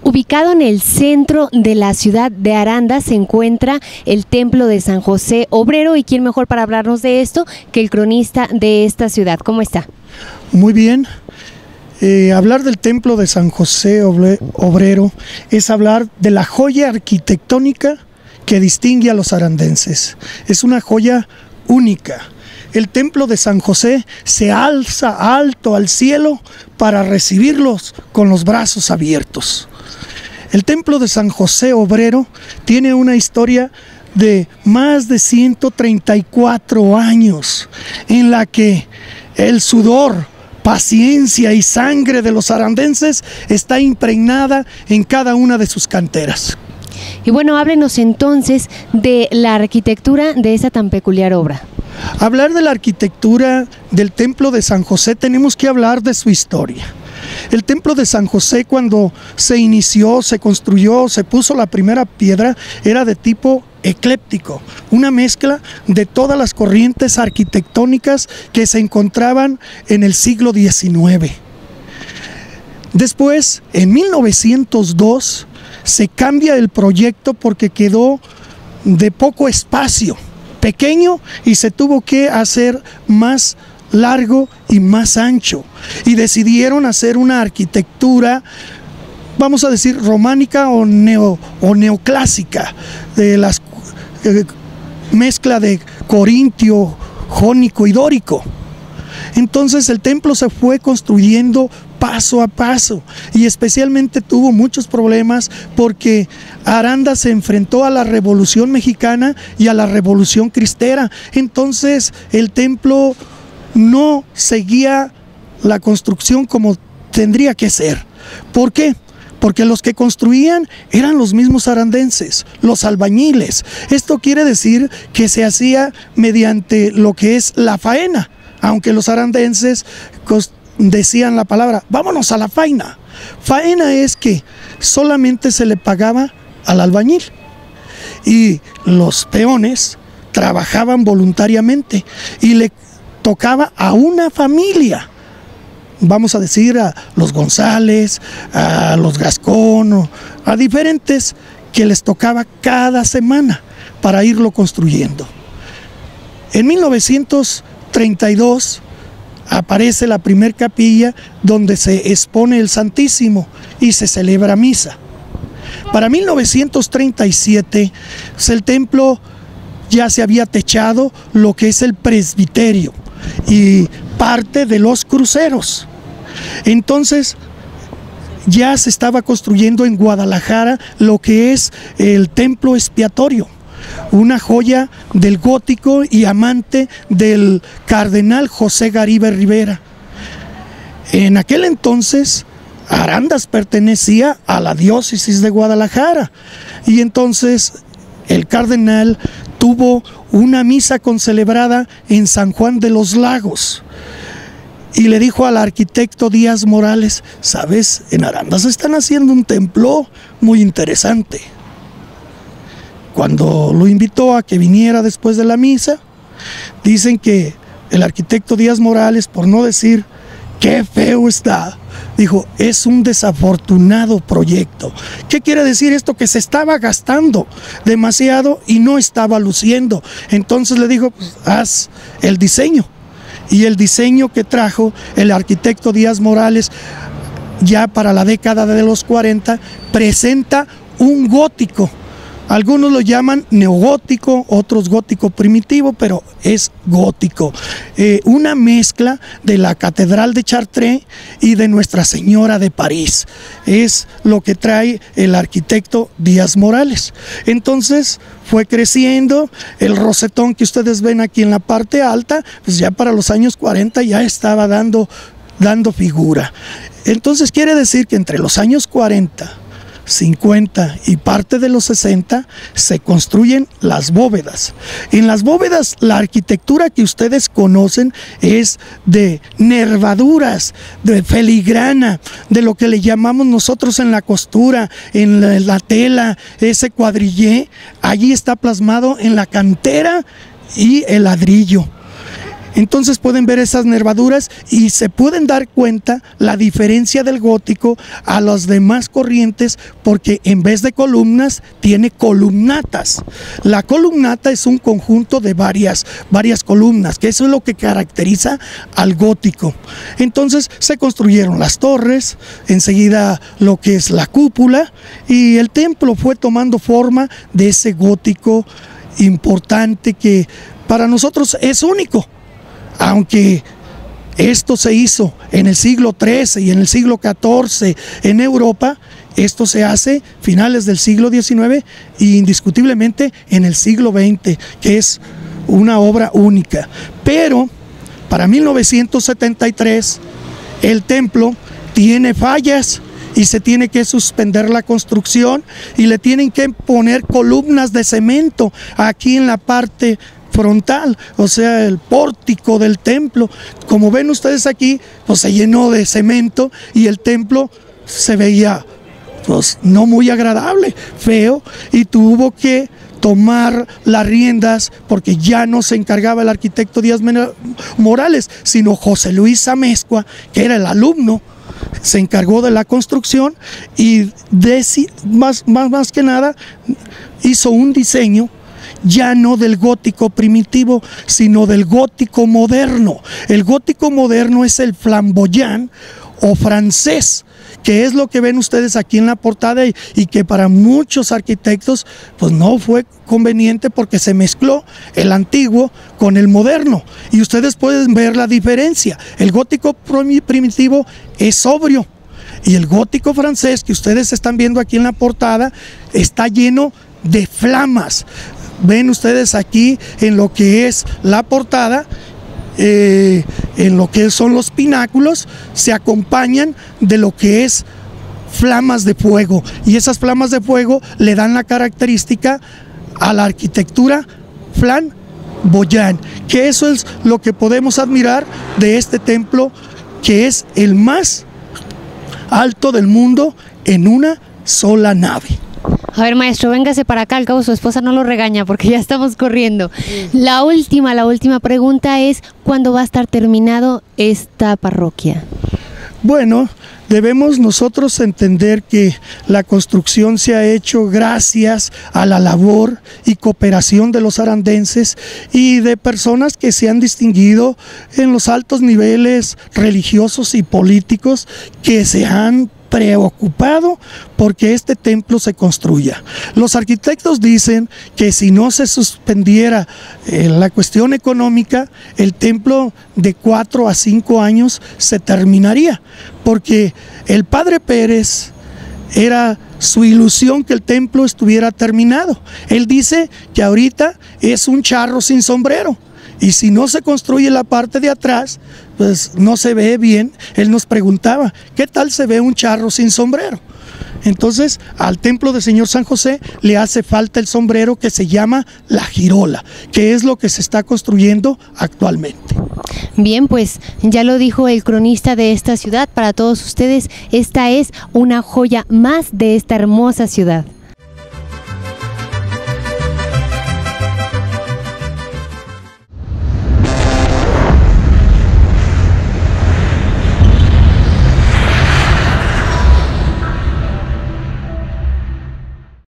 Ubicado en el centro de la ciudad de Arandas se encuentra el Templo de San José Obrero, y quién mejor para hablarnos de esto que el cronista de esta ciudad. ¿Cómo está? Muy bien. Hablar del Templo de San José Obrero es hablar de la joya arquitectónica que distingue a los arandenses. Es una joya única. El Templo de San José se alza alto al cielo para recibirlos con los brazos abiertos. El Templo de San José Obrero tiene una historia de más de 134 años, en la que el sudor, paciencia y sangre de los arandenses está impregnada en cada una de sus canteras. Y bueno, háblenos entonces de la arquitectura de esta tan peculiar obra. Hablar de la arquitectura del Templo de San José tenemos que hablar de su historia. El Templo de San José, cuando se inició, se construyó, se puso la primera piedra, era de tipo ecléptico, una mezcla de todas las corrientes arquitectónicas que se encontraban en el siglo XIX. Después, en 1902, se cambia el proyecto porque quedó de poco espacio, pequeño, y se tuvo que hacer más largo y más ancho, y decidieron hacer una arquitectura, vamos a decir, románica o neoclásica, de las mezcla de corintio, jónico y dórico. Entonces el templo se fue construyendo paso a paso, y especialmente tuvo muchos problemas porque Arandas se enfrentó a la Revolución Mexicana y a la Revolución Cristera. Entonces el templo no seguía la construcción como tendría que ser. ¿Por qué? Porque los que construían eran los mismos arandenses, los albañiles. Esto quiere decir que se hacía mediante lo que es la faena, aunque los arandenses decían la palabra, vámonos a la faena. Faena es que solamente se le pagaba al albañil, y los peones trabajaban voluntariamente, y le tocaba a una familia, vamos a decir a los González, a los Gascón, a diferentes, que les tocaba cada semana para irlo construyendo. En 1932 aparece la primer capilla donde se expone el Santísimo y se celebra misa. Para 1937 el templo ya se había techado lo que es el presbiterio y parte de los cruceros. Entonces ya se estaba construyendo en Guadalajara lo que es el templo expiatorio, una joya del gótico y amante del cardenal José Garibay Rivera. En aquel entonces Arandas pertenecía a la diócesis de Guadalajara, y entonces el cardenal tuvo una misa concelebrada en San Juan de los Lagos, y le dijo al arquitecto Díaz Morales, ¿sabes? En Arandas están haciendo un templo muy interesante. Cuando lo invitó a que viniera después de la misa, dicen que el arquitecto Díaz Morales, por no decir qué feo está, dijo, es un desafortunado proyecto. ¿Qué quiere decir esto? Que se estaba gastando demasiado y no estaba luciendo. Entonces le dijo, pues, haz el diseño. Y el diseño que trajo el arquitecto Díaz Morales, ya para la década de los 40, presenta un gótico. Algunos lo llaman neogótico, otros gótico primitivo, pero es gótico. Una mezcla de la Catedral de Chartres y de Nuestra Señora de París. Es lo que trae el arquitecto Díaz Morales. Entonces fue creciendo, el rosetón que ustedes ven aquí en la parte alta, pues ya para los años 40 ya estaba dando figura. Entonces quiere decir que entre los años 40, 50 y parte de los 60 se construyen las bóvedas. En las bóvedas la arquitectura que ustedes conocen es de nervaduras, de filigrana, de lo que le llamamos nosotros en la costura, en la tela, ese cuadrillé, allí está plasmado en la cantera y el ladrillo. Entonces pueden ver esas nervaduras y se pueden dar cuenta la diferencia del gótico a las demás corrientes, porque en vez de columnas tiene columnatas. La columnata es un conjunto de varias columnas, que eso es lo que caracteriza al gótico. Entonces se construyeron las torres, enseguida lo que es la cúpula, y el templo fue tomando forma de ese gótico importante que para nosotros es único. Aunque esto se hizo en el siglo XIII y en el siglo XIV en Europa, esto se hace finales del siglo XIX e indiscutiblemente en el siglo XX, que es una obra única. Pero para 1973 el templo tiene fallas y se tiene que suspender la construcción y le tienen que poner columnas de cemento aquí en la parte frontal, o sea, el pórtico del templo. Como ven ustedes aquí, pues se llenó de cemento y el templo se veía pues no muy agradable, feo, y tuvo que tomar las riendas, porque ya no se encargaba el arquitecto Díaz Morales, sino José Luis Amezcua, que era el alumno, se encargó de la construcción y más que nada hizo un diseño ya no del gótico primitivo, sino del gótico moderno. El gótico moderno es el flamboyant o francés, que es lo que ven ustedes aquí en la portada y que para muchos arquitectos pues no fue conveniente porque se mezcló el antiguo con el moderno, y ustedes pueden ver la diferencia. El gótico primitivo es sobrio y el gótico francés que ustedes están viendo aquí en la portada está lleno de flamas. Ven ustedes aquí en lo que es la portada, en lo que son los pináculos, se acompañan de lo que es flamas de fuego, y esas flamas de fuego le dan la característica a la arquitectura flamboyant, que eso es lo que podemos admirar de este templo, que es el más alto del mundo en una sola nave. A ver, maestro, véngase para acá, al cabo su esposa no lo regaña porque ya estamos corriendo. La última pregunta es, ¿cuándo va a estar terminado esta parroquia? Bueno, debemos nosotros entender que la construcción se ha hecho gracias a la labor y cooperación de los arandenses y de personas que se han distinguido en los altos niveles religiosos y políticos, que se han preocupado porque este templo se construya. Los arquitectos dicen que si no se suspendiera la cuestión económica, el templo de 4 a 5 años se terminaría, porque el padre Pérez era su ilusión que el templo estuviera terminado. Él dice que ahorita es un charro sin sombrero, y si no se construye la parte de atrás, pues no se ve bien. Él nos preguntaba, ¿qué tal se ve un charro sin sombrero? Entonces, al templo del Señor San José le hace falta el sombrero, que se llama la girola, que es lo que se está construyendo actualmente. Bien, pues ya lo dijo el cronista de esta ciudad, para todos ustedes, esta es una joya más de esta hermosa ciudad.